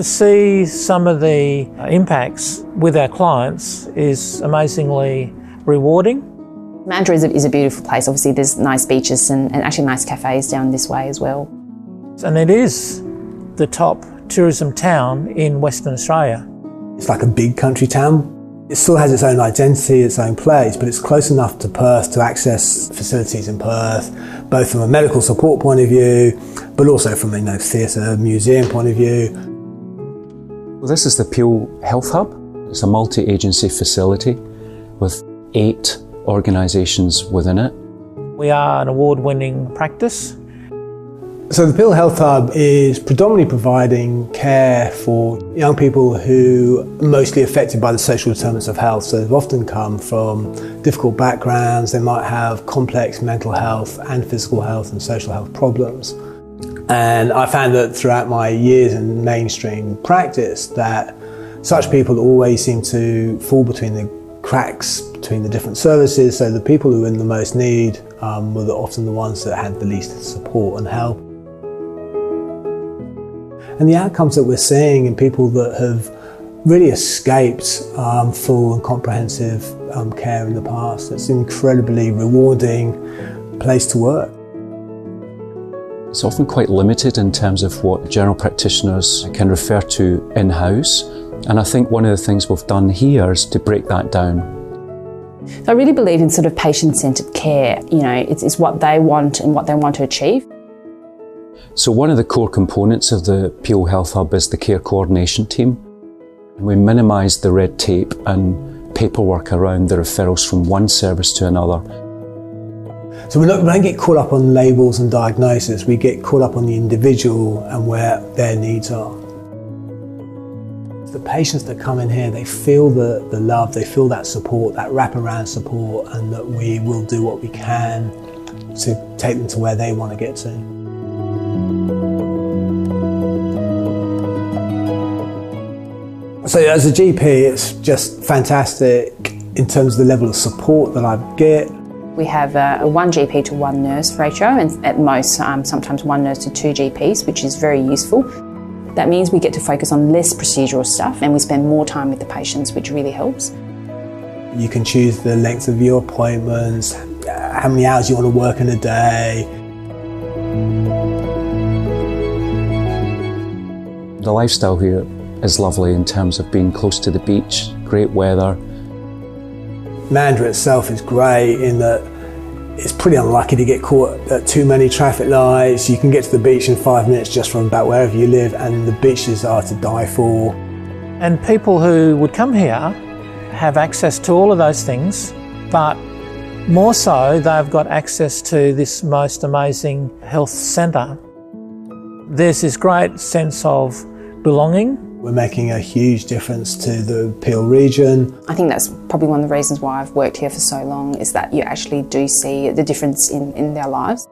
To see some of the impacts with our clients is amazingly rewarding. Mandurah is a beautiful place. Obviously there's nice beaches and actually nice cafes down this way as well. And it is the top tourism town in Western Australia. It's like a big country town. It still has its own identity, its own place, but it's close enough to Perth to access facilities in Perth, both from a medical support point of view, but also from a theatre, museum point of view. Well, this is the Peel Health Hub. It's a multi-agency facility with 8 organisations within it. We are an award-winning practice. So the Peel Health Hub is predominantly providing care for young people who are mostly affected by the social determinants of health. So they've often come from difficult backgrounds, they might have complex mental health and physical health and social health problems. And I found that throughout my years in mainstream practice that such people always seem to fall between the cracks between the different services. So the people who were in the most need were often the ones that had the least support and help. And the outcomes that we're seeing in people that have really escaped full and comprehensive care in the past, it's an incredibly rewarding place to work. It's often quite limited in terms of what general practitioners can refer to in-house, and I think one of the things we've done here is to break that down. I really believe in sort of patient-centred care. It's what they want and what they want to achieve. So one of the core components of the Peel Health Hub is the care coordination team. We minimise the red tape and paperwork around the referrals from one service to another. So we don't get caught up on labels and diagnosis, we get caught up on the individual and where their needs are. The patients that come in here, they feel the love, they feel that support, that wraparound support, and that we will do what we can to take them to where they want to get to. So as a GP, it's just fantastic in terms of the level of support that I get. We have a 1 GP to 1 nurse ratio, and at most sometimes 1 nurse to 2 GPs, which is very useful. That means we get to focus on less procedural stuff and we spend more time with the patients, which really helps. You can choose the length of your appointments, how many hours you want to work in a day. The lifestyle here is lovely in terms of being close to the beach, great weather. Mandurah itself is great in that it's pretty unlucky to get caught at too many traffic lights. You can get to the beach in 5 minutes just from about wherever you live, and the beaches are to die for. And people who would come here have access to all of those things, but more so they've got access to this most amazing health centre. There's this great sense of belonging. We're making a huge difference to the Peel region. I think that's probably one of the reasons why I've worked here for so long, is that you actually do see the difference in their lives.